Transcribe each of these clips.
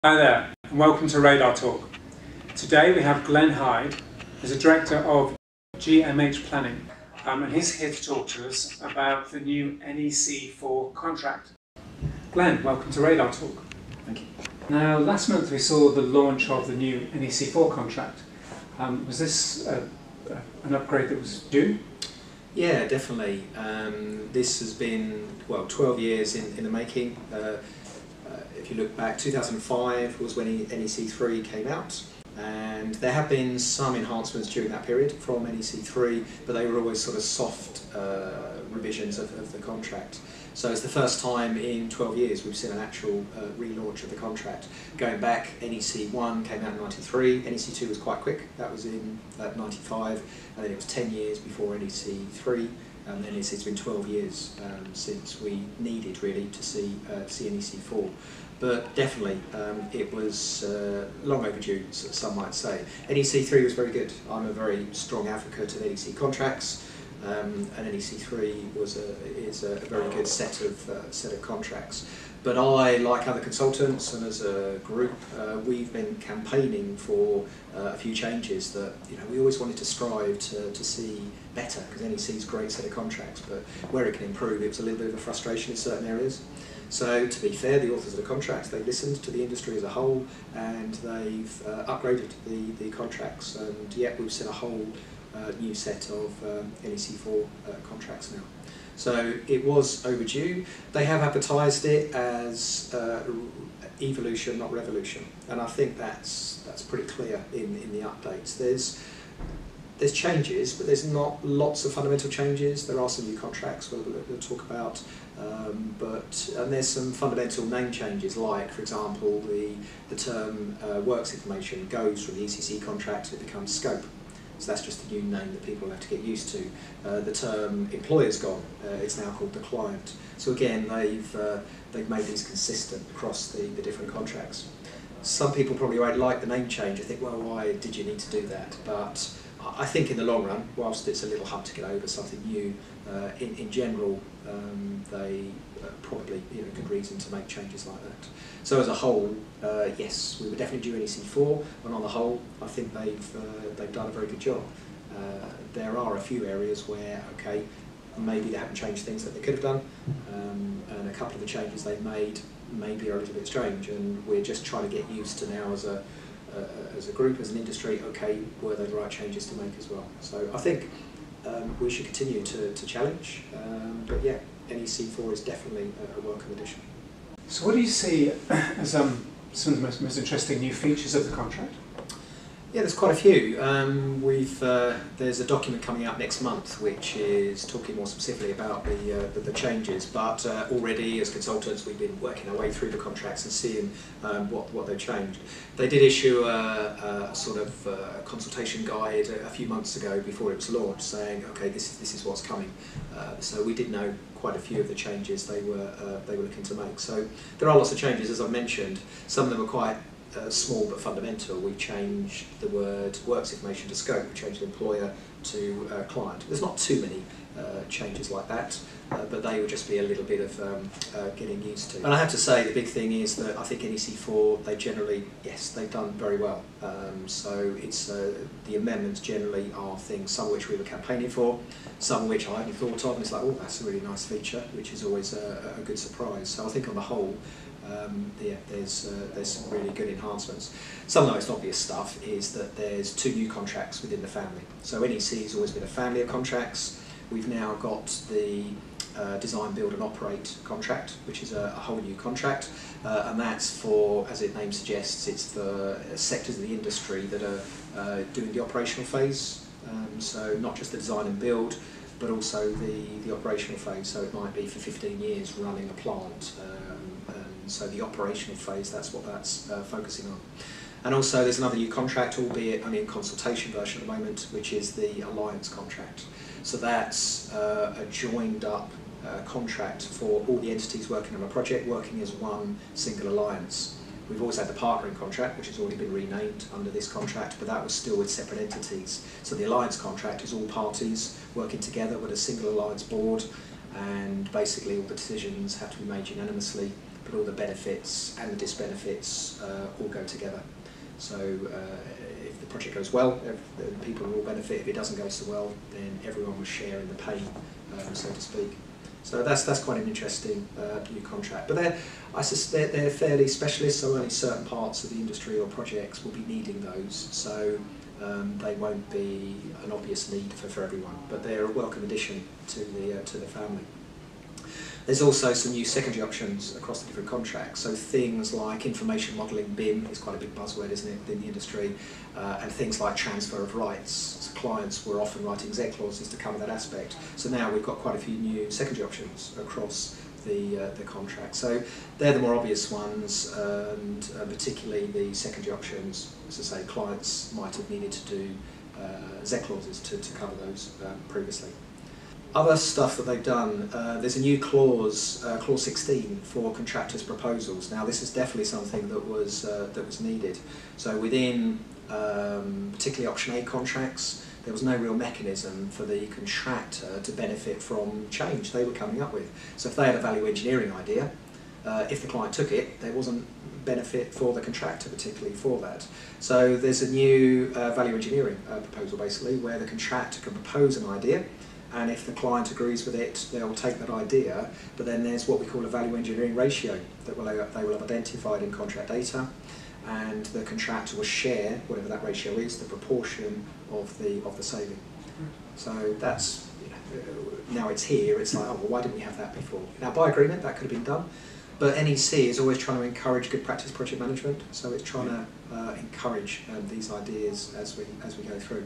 Hi there, and welcome to Radar Talk. Today we have Glenn Hyde, who's a director of GMH Planning, and he's here to talk to us about the new NEC4 contract. Glenn, welcome to Radar Talk. Thank you. Now, last month we saw the launch of the new NEC4 contract. Was this an upgrade that was due? Yeah, definitely. This has been, 12 years in the making. If you look back, 2005 was when NEC3 came out, and there have been some enhancements during that period from NEC3, but they were always sort of soft revisions of the contract. So it's the first time in 12 years we've seen an actual relaunch of the contract. Going back, NEC1 came out in 93, NEC2 was quite quick, that was in 95, and then it was 10 years before NEC3. And then it's been 12 years since we needed really to see NEC4. But definitely it was long overdue, some might say. NEC3 was very good. I'm a very strong advocate of NEC Contracts, and NEC3 is a very good set of contracts. But I, like other consultants and as a group, we've been campaigning for a few changes that we always wanted to strive to see better, because NEC is a great set of contracts, but where it can improve, it was a little bit of a frustration in certain areas. So to be fair, the authors of the contracts, they listened to the industry as a whole, and they've upgraded the contracts, and yet we've seen a whole new set of NEC4 contracts now. So it was overdue. They have advertised it as evolution, not revolution, and I think that's pretty clear in the updates. There's changes, but there's not lots of fundamental changes. There are some new contracts we'll talk about, and there's some fundamental name changes, like, for example, the term works information goes from the ECC contract, it becomes scope. So that's just a new name that people have to get used to. The term employer's gone, it's now called the client. So again, they've made these consistent across the different contracts. Some people probably won't like the name change and think, well, why did you need to do that? But I think in the long run, whilst it's a little hard to get over something new, in general, they probably good reason to make changes like that. So as a whole, yes, we were definitely due NEC4, and on the whole, I think they've done a very good job. There are a few areas where, okay, maybe they haven't changed things that they could have done, and a couple of the changes they've made maybe are a little bit strange, and we're just trying to get used to now as a group, as an industry, okay, were they the right changes to make as well? So I think we should continue to challenge, but yeah, NEC4 is definitely a welcome addition. So what do you see as some of the most interesting new features of the contract? Yeah, there's quite a few. There's a document coming out next month which is talking more specifically about the changes, but already as consultants we've been working our way through the contracts and seeing what they've changed. They did issue a sort of consultation guide a few months ago before it was launched, saying, okay, this is what's coming. So we did know quite a few of the changes they were looking to make. So there are lots of changes, as I've mentioned. Some of them are quite small but fundamental. We've changed the word works information to scope, we changed employer to client. There's not too many changes like that, but they would just be a little bit of getting used to. And I have to say the big thing is that I think NEC4, they generally, yes, they've done very well. So it's the amendments generally are things, some of which we were campaigning for, some of which I hadn't thought of, and it's like, oh, that's a really nice feature, which is always a good surprise. So I think on the whole, yeah, there's some really good enhancements. Some of the most obvious stuff is that there's 2 new contracts within the family. So NEC has always been a family of contracts. We've now got the design, build and operate contract, which is a whole new contract, and that's for, as its name suggests, it's for sectors of the industry that are doing the operational phase. So not just the design and build, but also the operational phase. So it might be for 15 years running a plant. So the operational phase, that's what that's focusing on. And also there's another new contract, albeit only in consultation version at the moment, which is the alliance contract. So that's a joined up contract for all the entities working on a project, working as one single alliance. We've always had the partnering contract, which has already been renamed under this contract, but that was still with separate entities. So the alliance contract is all parties working together with a single alliance board, and basically all the decisions have to be made unanimously but all the benefits and the disbenefits all go together. So if the project goes well, the people will benefit. If it doesn't go so well, then everyone will share in the pain, so to speak. So that's quite an interesting new contract. But they're fairly specialist, so only certain parts of the industry or projects will be needing those. So they won't be an obvious need for everyone, but they're a welcome addition to the family. There's also some new secondary options across the different contracts. So things like information modelling, BIM, is quite a big buzzword, isn't it, in the industry, and things like transfer of rights. So clients were often writing Z clauses to cover that aspect. So now we've got quite a few new secondary options across the contract. So they're the more obvious ones, and particularly the secondary options. As I say, clients might have needed to do Z clauses to cover those previously. Other stuff that they've done, there's a new clause, clause 16, for contractors' proposals. Now this is definitely something that was needed. So within particularly option A contracts, there was no real mechanism for the contractor to benefit from change they were coming up with. So if they had a value engineering idea, if the client took it, there wasn't benefit for the contractor particularly for that. So there's a new value engineering proposal basically, where the contractor can propose an idea, and if the client agrees with it, they'll take that idea, but then there's what we call a value engineering ratio that they will have identified in contract data, and the contractor will share, whatever that ratio is, the proportion of the saving. So that's, now it's here, it's like, oh, well, why didn't we have that before? Now by agreement, that could have been done, but NEC is always trying to encourage good practice project management, so it's trying to encourage these ideas as we go through.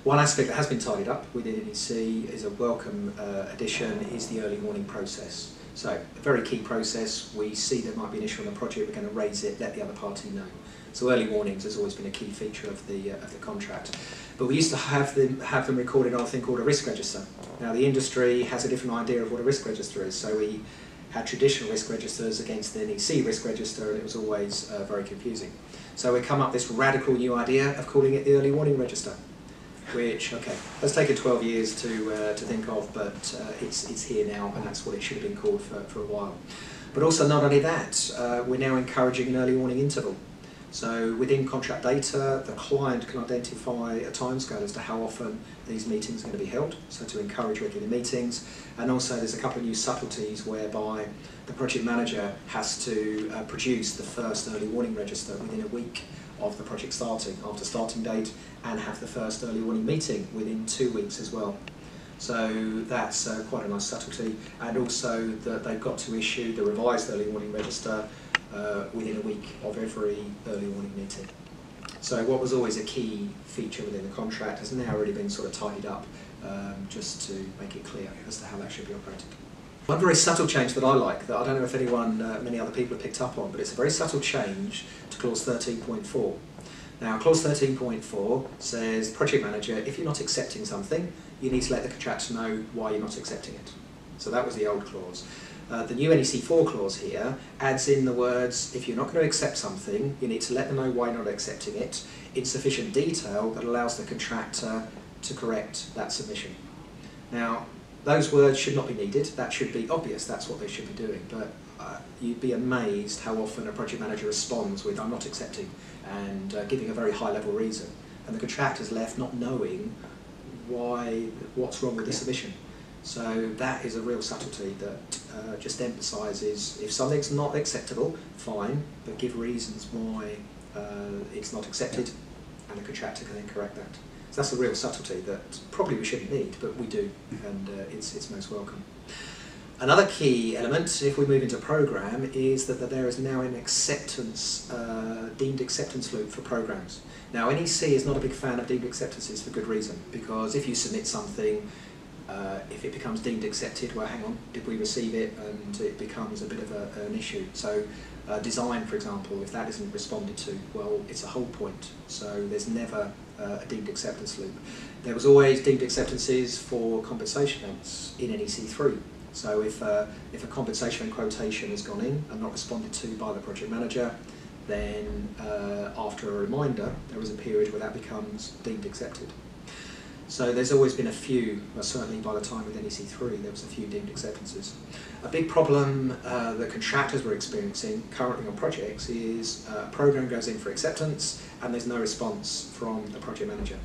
One aspect that has been tidied up within NEC is a welcome addition is the early warning process. So a very key process. We see there might be an issue on the project, we're going to raise it, let the other party know. So early warnings has always been a key feature of the contract. But we used to have them recorded on a thing called a risk register. Now the industry has a different idea of what a risk register is. So we had traditional risk registers against the NEC risk register, and it was always very confusing. So we come up with this radical new idea of calling it the early warning register, which, okay, has taken 12 years to think of, but it's here now, and that's what it should have been called for a while. But also, not only that, we're now encouraging an early warning interval. So within contract data, the client can identify a timescale as to how often these meetings are going to be held, so to encourage regular meetings. And also there's a couple of new subtleties whereby the project manager has to produce the first early warning register within a week of the project starting, after starting date, and have the first early warning meeting within 2 weeks as well. So that's quite a nice subtlety, and also that they've got to issue the revised early warning register within a week of every early warning meeting. So what was always a key feature within the contract has now already been sort of tidied up, just to make it clear as to how that should be operated. One very subtle change that I like, that I don't know if many other people have picked up on, but it's a very subtle change to clause 13.4. Now clause 13.4 says, project manager, if you're not accepting something, you need to let the contractor know why you're not accepting it. So that was the old clause. The new NEC4 clause here adds in the words, if you're not going to accept something, you need to let them know why you're not accepting it in sufficient detail that allows the contractor to correct that submission. Now, those words should not be needed, that should be obvious, that's what they should be doing, but you'd be amazed how often a project manager responds with, I'm not accepting, and giving a very high level reason. And the contractor's left not knowing what's wrong with the submission. So that is a real subtlety that just emphasises, if something's not acceptable, fine, but give reasons why it's not accepted, and the contractor can then correct that. So that's a real subtlety that probably we shouldn't need, but we do, and it's most welcome. Another key element, if we move into programme, is that there is now an acceptance, deemed acceptance loop for programmes. Now NEC is not a big fan of deemed acceptances for good reason, because if you submit something, if it becomes deemed accepted, well hang on, did we receive it, and it becomes a bit of an issue. So design, for example, if that isn't responded to, well, it's a hold point, so there's never a deemed acceptance loop. There was always deemed acceptances for compensation events in NEC3. So if a compensation and quotation has gone in and not responded to by the project manager, then after a reminder, there is a period where that becomes deemed accepted. So there's always been a few, well, certainly by the time with NEC3 there was a few deemed acceptances. A big problem that contractors were experiencing currently on projects is a program goes in for acceptance and there's no response from the project manager.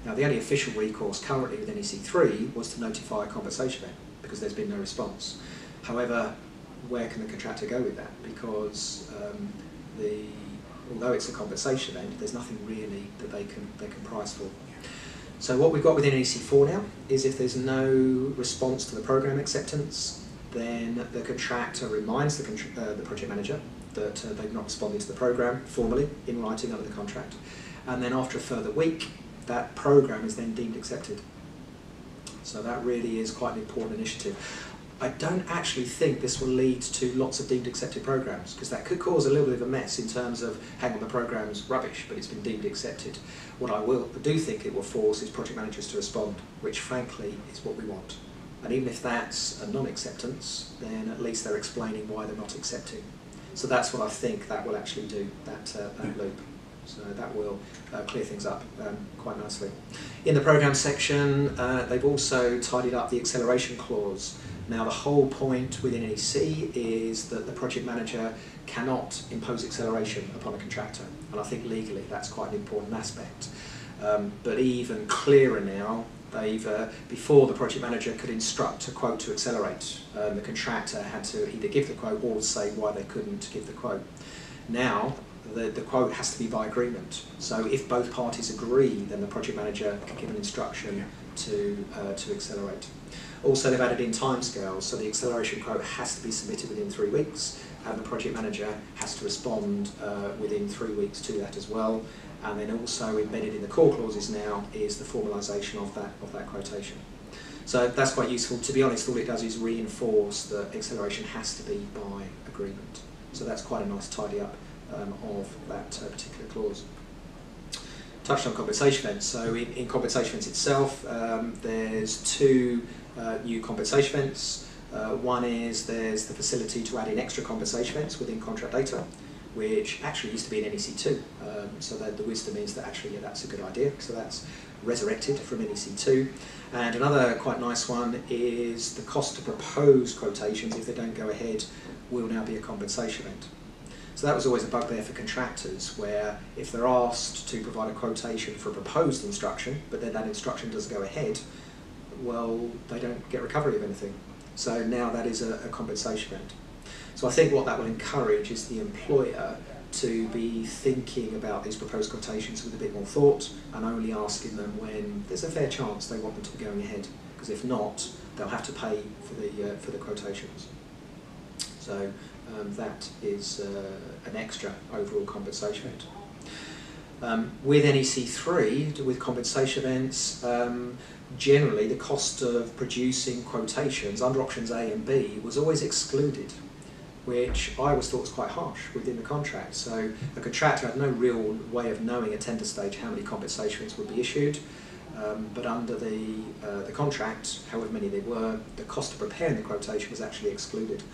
Now the only official recourse currently with NEC3 was to notify a compensation event because there's been no response. However, where can the contractor go with that? Because although it's a compensation event, there's nothing really that they can price for. So what we've got within NEC4 now is if there's no response to the program acceptance, then the contractor reminds the project manager that they've not responded to the program formally in writing under the contract, and then after a further week, that program is then deemed accepted. So that really is quite an important initiative. I don't actually think this will lead to lots of deemed accepted programs, because that could cause a little bit of a mess in terms of, hang on, the program's rubbish, but it's been deemed accepted. What I do think it will force is project managers to respond, which frankly is what we want. And even if that's a non-acceptance, then at least they're explaining why they're not accepting. So that's what I think that will actually do, that loop. So that will clear things up quite nicely. In the program section, they've also tidied up the acceleration clause. Now the whole point within NEC is that the project manager cannot impose acceleration upon a contractor, and I think legally that's quite an important aspect. But even clearer now, before the project manager could instruct a quote to accelerate, the contractor had to either give the quote or say why they couldn't give the quote. Now the quote has to be by agreement, so if both parties agree, then the project manager can give an instruction to accelerate. Also, they've added in timescales, so the acceleration quote has to be submitted within 3 weeks, and the project manager has to respond within 3 weeks to that as well. And then also embedded in the core clauses now is the formalisation of that quotation. So that's quite useful. To be honest, all it does is reinforce that acceleration has to be by agreement. So that's quite a nice tidy up of that particular clause. Touched on compensation events. So in compensation events itself, there's two new compensation events. One is there's the facility to add in extra compensation events within contract data, which actually used to be in NEC2. So that the wisdom is that actually, yeah, that's a good idea. So that's resurrected from NEC2. And another quite nice one is the cost to propose quotations, if they don't go ahead, will now be a compensation event. So that was always a bugbear for contractors, where if they're asked to provide a quotation for a proposed instruction, but then that instruction doesn't go ahead, well, they don't get recovery of anything. So now that is a compensation event. So I think what that will encourage is the employer to be thinking about these proposed quotations with a bit more thought, and only asking them when there's a fair chance they want them to be going ahead, because if not, they'll have to pay for the quotations. So that is an extra overall compensation event. With NEC3, with compensation events, generally the cost of producing quotations under options A and B was always excluded, which I always thought was quite harsh within the contract. So a contractor had no real way of knowing at tender stage how many compensations would be issued, but under the contract, however many they were, the cost of preparing the quotation was actually excluded.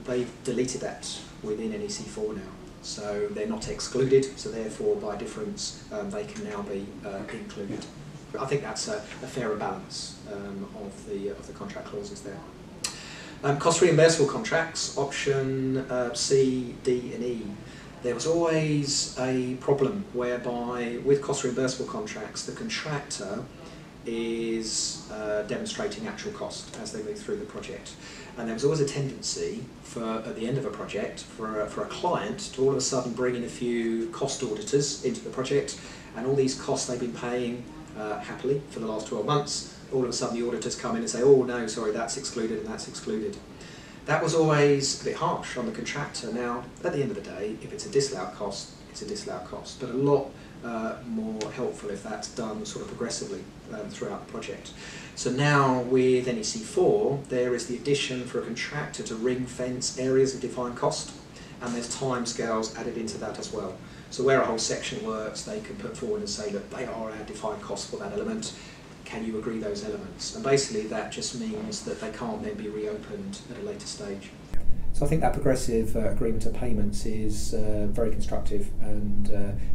They've deleted that within NEC4 now, so they're not excluded, so therefore by difference they can now be included. I think that's a fairer balance of the contract clauses there. Cost reimbursable contracts, option C, D and E. There was always a problem whereby with cost reimbursable contracts the contractor is demonstrating actual cost as they move through the project. And there was always a tendency at the end of a project for a client to all of a sudden bring in a few cost auditors into the project, and all these costs they've been paying happily for the last 12 months, all of a sudden the auditors come in and say, oh no, sorry, that's excluded and that's excluded. That was always a bit harsh on the contractor. Now, at the end of the day, if it's a disallowed cost, it's a disallowed cost, but a lot more helpful if that's done sort of progressively throughout the project. So now with NEC4, there is the addition for a contractor to ring fence areas of defined cost, and there's timescales added into that as well. So where a whole section works, they can put forward and say, look, they are our defined costs for that element. Can you agree those elements? And basically that just means that they can't then be reopened at a later stage. So I think that progressive agreement of payments is very constructive and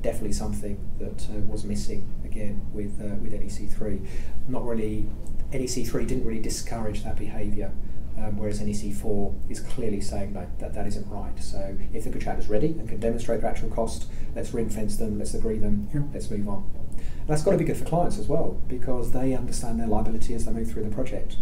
definitely something that was missing again with NEC3. Not really, NEC3 didn't really discourage that behaviour, whereas NEC4 is clearly saying no, that isn't right. So if the contractor's ready and can demonstrate their actual cost, let's ring fence them, let's agree them, let's move on. And that's got to be good for clients as well, because they understand their liability as they move through the project.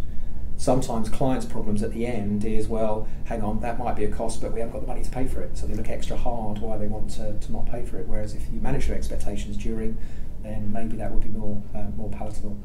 Sometimes clients' problems at the end is, well, hang on, that might be a cost, but we haven't got the money to pay for it. So they look extra hard why they want to not pay for it. Whereas if you manage your expectations during, then maybe that would be more palatable.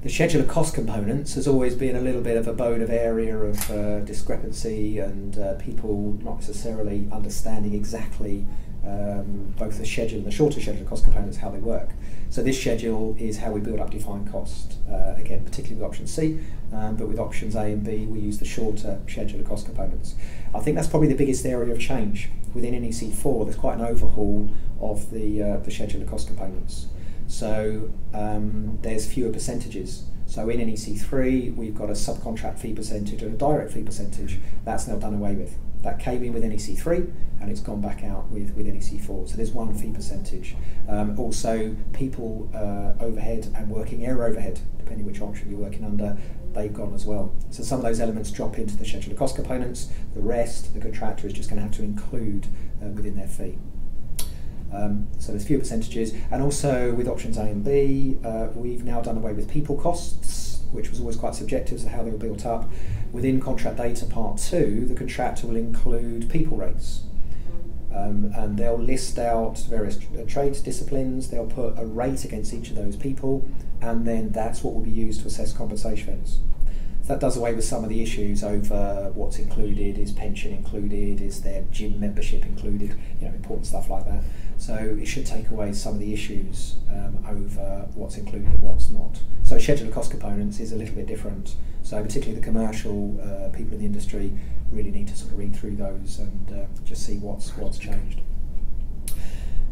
The schedule of cost components has always been a little bit of a bone of area of discrepancy and people not necessarily understanding exactly both the schedule and the shorter schedule of cost components, how they work. So this schedule is how we build up defined cost, again, particularly with option C, but with options A and B, we use the shorter schedule of cost components. I think that's probably the biggest area of change. Within NEC4, there's quite an overhaul of the schedule of cost components. So there's fewer percentages. So in NEC3, we've got a subcontract fee percentage and a direct fee percentage. That's now done away with. That came in with NEC3 and it's gone back out with NEC4. So there's one fee percentage. Also, people overhead and working area overhead, depending which option you're working under, they've gone as well. So some of those elements drop into the schedule of cost components. The rest, the contractor is just going to have to include within their fee. So there's fewer percentages, and also with options A and B, we've now done away with people costs, which was always quite subjective to how they were built up. Within contract data part 2, the contractor will include people rates, and they'll list out various trades disciplines, they'll put a rate against each of those people, and then that's what will be used to assess compensation. So that does away with some of the issues over what's included, is pension included, is there gym membership included, important stuff like that. So it should take away some of the issues over what's included and what's not. So schedule of cost components is a little bit different. So particularly the commercial people in the industry really need to sort of read through those and just see what's changed.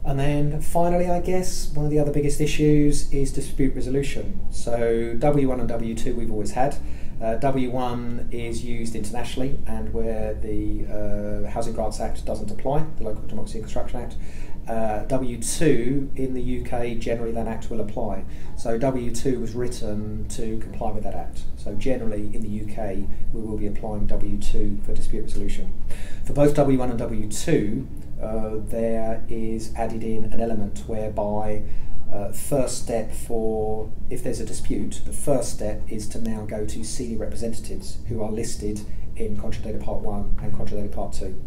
And then finally, I guess, one of the other biggest issues is dispute resolution. So W1 and W2 we've always had. W1 is used internationally and where the Housing Grants Act doesn't apply, the Local Democracy and Construction Act. W2 in the UK, generally that act will apply. So W2 was written to comply with that act. So generally in the UK we will be applying W2 for dispute resolution. For both W1 and W2 there is added in an element whereby first step for, if there's a dispute, the first step is to now go to senior representatives who are listed in Contract Data Part 1 and Contract Data Part 2.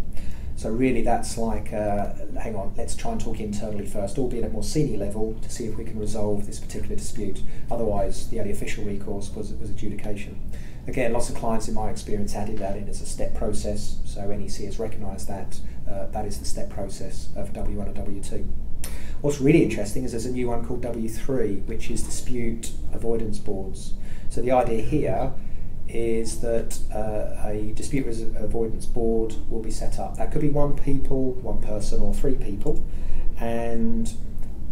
So really that's like, hang on, let's try and talk internally first, albeit at a more senior level, to see if we can resolve this particular dispute. Otherwise, the only official recourse was adjudication. Again, lots of clients in my experience added that in as a step process, so NEC has recognised that that is the step process of W1 and W2. What's really interesting is there's a new one called W3, which is dispute avoidance boards. So the idea here is that a dispute avoidance board will be set up. That could be one person or 3 people, and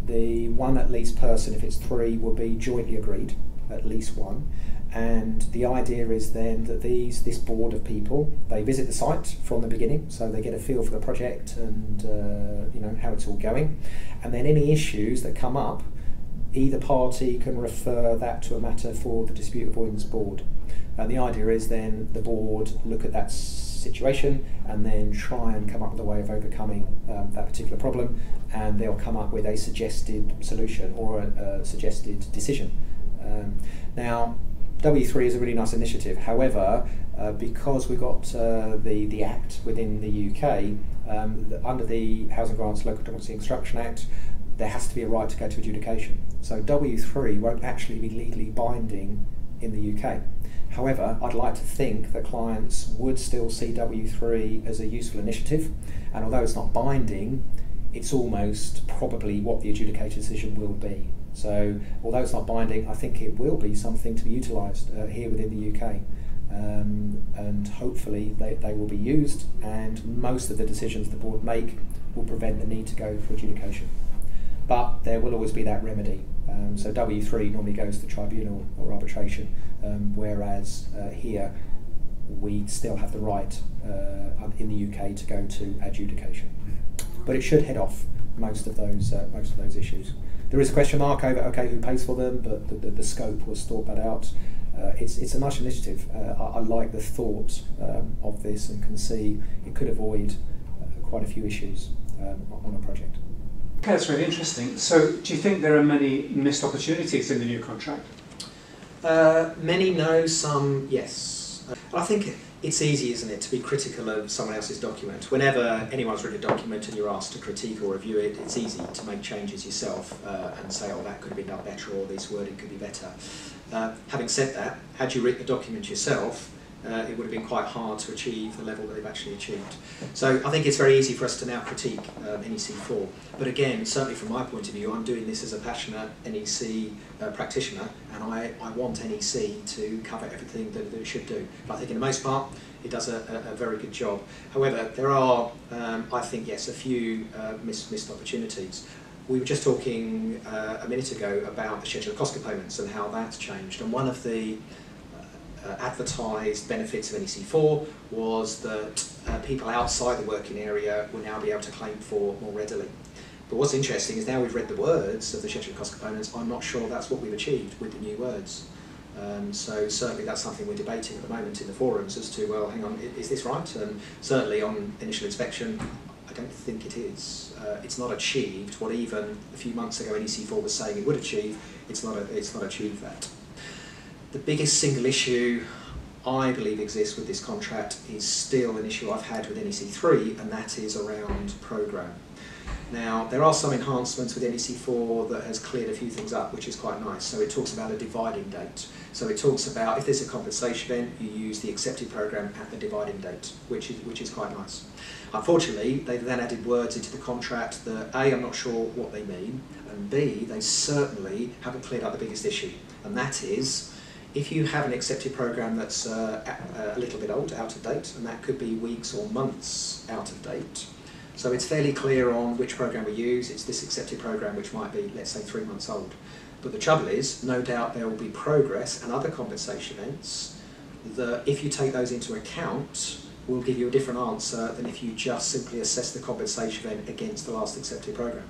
the one at least person, if it's 3, will be jointly agreed, at least one. And the idea is then that this board of people, they visit the site from the beginning, so they get a feel for the project and how it's all going. And then any issues that come up, either party can refer that to a matter for the dispute avoidance board. And the idea is then the board look at that situation and then try and come up with a way of overcoming that particular problem, and they'll come up with a suggested solution or a suggested decision. Now, W3 is a really nice initiative. However, because we've got the Act within the UK, under the Housing Grants, Local Democracy and Construction Act, there has to be a right to go to adjudication. So W3 won't actually be legally binding in the UK. However, I'd like to think that clients would still see W3 as a useful initiative, and although it's not binding, it's almost probably what the adjudicated decision will be. So although it's not binding, I think it will be something to be utilised here within the UK. And hopefully they will be used, and most of the decisions the board make will prevent the need to go for adjudication. But there will always be that remedy. So W3 normally goes to tribunal or arbitration, whereas here we still have the right in the UK to go to adjudication. But it should head off most of those issues. There is a question mark over who pays for them, but the scope was thought that out. It's a nice initiative. I like the thought of this and can see it could avoid quite a few issues on a project. Okay, that's really interesting. So do you think there are many missed opportunities in the new contract? Many no, some yes. I think it's easy, isn't it, to be critical of someone else's document. Whenever anyone's written a document and you're asked to critique or review it, it's easy to make changes yourself and say, oh, that could have been done better, or this wording could be better. Having said that, had you written the document yourself, it would have been quite hard to achieve the level that they've actually achieved. So I think it's very easy for us to now critique NEC4. But again, certainly from my point of view, I'm doing this as a passionate NEC practitioner, and I want NEC to cover everything that it should do. But I think in the most part, it does a very good job. However, there are, I think, yes, a few missed opportunities. We were just talking a minute ago about the schedule of cost components and how that's changed. And one of the advertised benefits of NEC4 was that people outside the working area will now be able to claim for more readily. But what's interesting is now we've read the words of the schedule of cost components, I'm not sure that's what we've achieved with the new words. So certainly that's something we're debating at the moment in the forums as to, well, hang on, is this right? And certainly on initial inspection, I don't think it is. It's not achieved what even a few months ago NEC4 was saying it would achieve. It's not achieved that. The biggest single issue I believe exists with this contract is still an issue I've had with NEC3, and that is around programme. Now, there are some enhancements with NEC4 that has cleared a few things up, which is quite nice. So it talks about a dividing date. So it talks about if there's a compensation event, you use the accepted programme at the dividing date, which is quite nice. Unfortunately, they've then added words into the contract that A, I'm not sure what they mean, and B, they certainly haven't cleared up the biggest issue, and that is if you have an accepted programme that's a little bit old, out of date, and that could be weeks or months out of date, so it's fairly clear on which programme we use. It's this accepted programme which might be, let's say, 3 months old. But the trouble is, no doubt there will be progress and other compensation events that, if you take those into account, will give you a different answer than if you just simply assess the compensation event against the last accepted programme.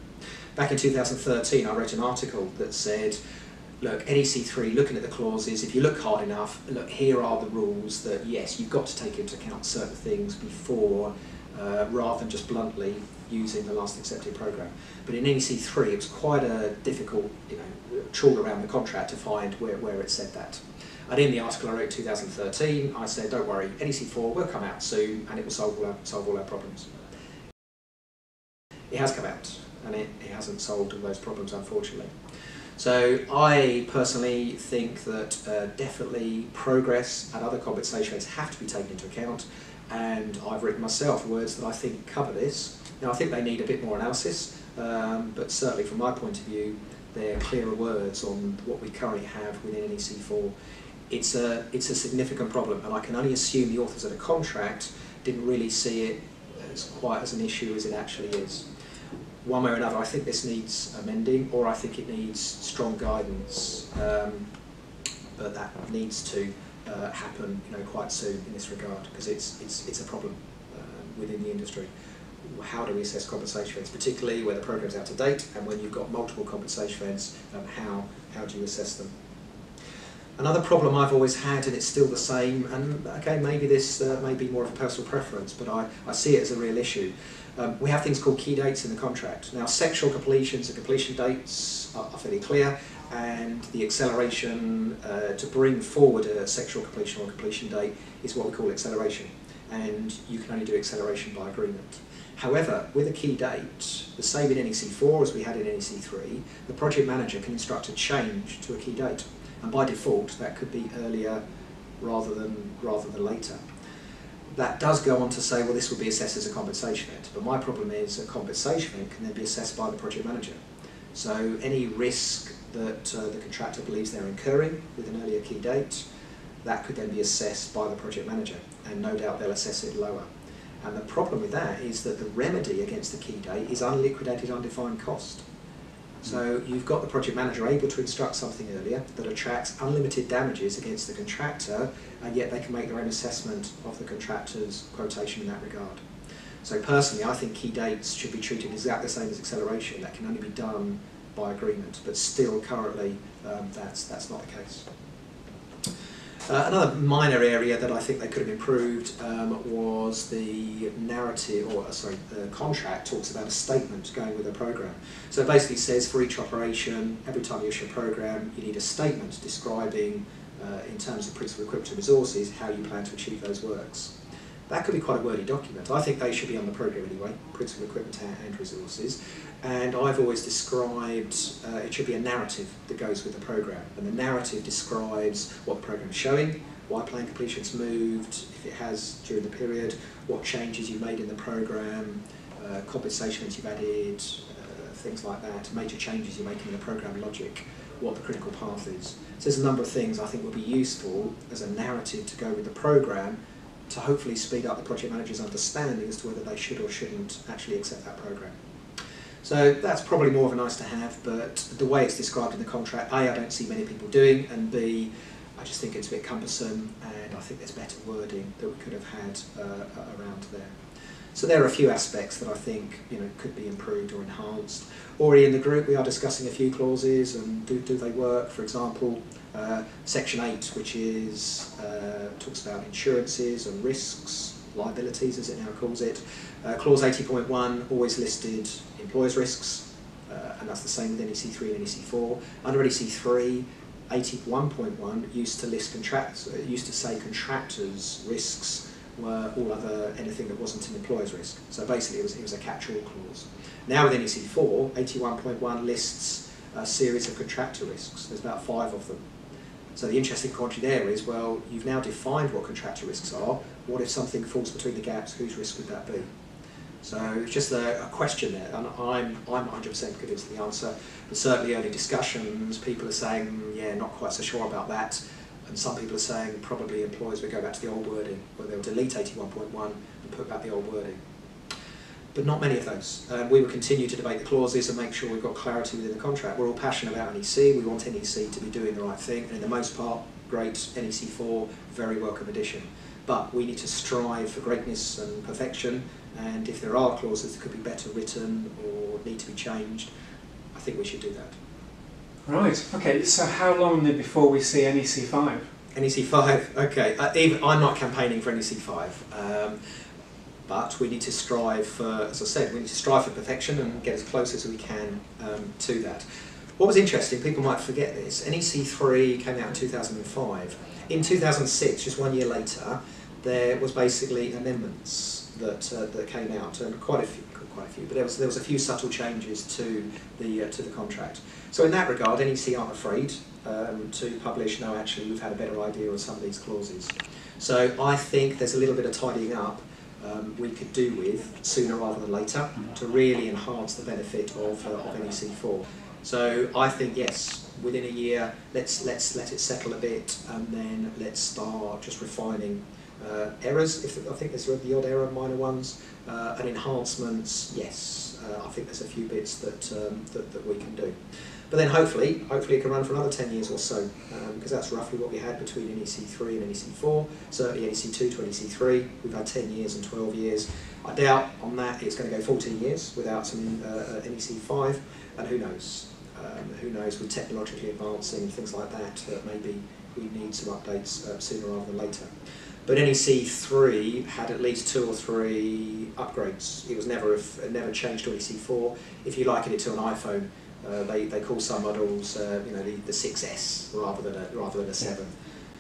Back in 2013, I wrote an article that said, look, NEC3, looking at the clauses, if you look hard enough, look, here are the rules that, yes, you've got to take into account certain things before, rather than just bluntly using the last accepted programme. But in NEC3, it was quite a difficult, trawl around the contract to find where it said that. And in the article I wrote in 2013, I said, don't worry, NEC4 will come out soon and it will solve all our problems. It has come out, and it hasn't solved all those problems, unfortunately. So I personally think that definitely progress and other compensation rates have to be taken into account, and I've written myself words that I think cover this. Now I think they need a bit more analysis, but certainly from my point of view, they're clearer words on what we currently have within NEC4. It's a significant problem, and I can only assume the authors of the contract didn't really see it as quite as an issue as it actually is. One way or another, I think this needs amending, or I think it needs strong guidance, but that needs to happen, quite soon in this regard, because it's a problem within the industry. How do we assess compensation events, particularly where the programme's out of date, and when you've got multiple compensation events, how do you assess them? Another problem I've always had, and it's still the same, and okay, maybe this may be more of a personal preference, but I see it as a real issue. We have things called key dates in the contract. Now, sectional completions and completion dates are fairly clear, and the acceleration to bring forward a sectional completion or completion date is what we call acceleration, and you can only do acceleration by agreement. However, with a key date, the same in NEC4 as we had in NEC3, the project manager can instruct a change to a key date, and by default that could be earlier rather than later. That does go on to say, well, this will be assessed as a compensation event, but my problem is a compensation event can then be assessed by the project manager. So any risk that the contractor believes they're incurring with an earlier key date, that could then be assessed by the project manager, and no doubt they'll assess it lower. And the problem with that is that the remedy against the key date is unliquidated undefined cost. So you've got the project manager able to instruct something earlier that attracts unlimited damages against the contractor, and yet they can make their own assessment of the contractor's quotation in that regard. So personally, I think key dates should be treated exactly the same as acceleration. That can only be done by agreement, but still currently that's not the case. Another minor area that I think they could have improved was the narrative, or sorry, the contract talks about a statement going with a program. So it basically says for each operation, every time you issue a program, you need a statement describing, in terms of principal equipment and resources, how you plan to achieve those works. That could be quite a wordy document. I think they should be on the program anyway, principal equipment and resources. And I've always described, it should be a narrative that goes with the program. And the narrative describes what the program is showing, why plan completion's moved, if it has during the period, what changes you've made in the program, compensations you've added, things like that, major changes you're making in the program logic, what the critical path is. So there's a number of things I think would be useful as a narrative to go with the program, to hopefully speed up the project manager's understanding as to whether they should or shouldn't actually accept that program. So that's probably more of a nice to have, but the way it's described in the contract, A, I don't see many people doing, and B, I just think it's a bit cumbersome, and I think there's better wording that we could have had around there. So there are a few aspects that I think could be improved or enhanced. Already in the group we are discussing a few clauses and do they work. For example, Section 8, which is talks about insurances and risks, liabilities as it now calls it. Clause 80.1 always listed employers' risks, and that's the same with NEC3 and NEC4. Under NEC3, 81.1 used to list used to say contractors' risks were anything that wasn't an employer's risk. So basically it was a catch-all clause. Now with NEC4, 81.1 lists a series of contractor risks. There's about 5 of them. So the interesting quantity there is, well, you've now defined what contractor risks are. What if something falls between the gaps? Whose risk would that be? So it's just a question there, and I'm 100% convinced of the answer. But certainly early discussions, people are saying, yeah, not quite so sure about that. And some people are saying probably employers will go back to the old wording, where they'll delete 81.1 and put back the old wording. But not many of those. We will continue to debate the clauses and make sure we've got clarity within the contract. We're all passionate about NEC, we want NEC to be doing the right thing, and in the most part, great, NEC4, very welcome addition. But we need to strive for greatness and perfection, and if there are clauses that could be better written or need to be changed, I think we should do that. Right, okay, so how long before we see NEC5? NEC5, okay. I'm not campaigning for NEC5, but we need to strive for, as I said, we need to strive for perfection and get as close as we can to that. What was interesting, people might forget this, NEC3 came out in 2005. In 2006, just 1 year later, there was basically amendments that came out, and quite a few, but there was a few subtle changes to the contract. So in that regard, NEC aren't afraid to publish, no, actually we've had a better idea of some of these clauses. So I think there's a little bit of tidying up we could do with sooner rather than later to really enhance the benefit of NEC4. So I think yes, within a year, let's let it settle a bit, and then let's start just refining errors. I think there's the odd error, minor ones, and enhancements. Yes, I think there's a few bits that we can do. But then hopefully it can run for another 10 years or so, because that's roughly what we had between NEC3 and NEC4. Certainly NEC2 to NEC3, we've had 10 years and 12 years. I doubt on that it's going to go 14 years without some NEC5, and who knows? Who knows, with technologically advancing, things like that, maybe we need some updates sooner rather than later. But NEC3 had at least 2 or 3 upgrades. It never changed to NEC4. If you liken it to an iPhone, they call some models the 6S rather than a 7.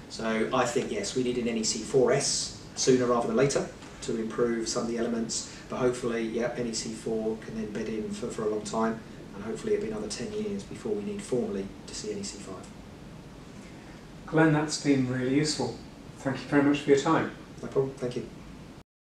So I think yes, we need an NEC4S sooner rather than later to improve some of the elements. But hopefully, yeah, NEC4 can then bed in for a long time, and hopefully it'll be another 10 years before we need formally to see NEC5. Glenn, that's been really useful. Thank you very much for your time. No problem, thank you.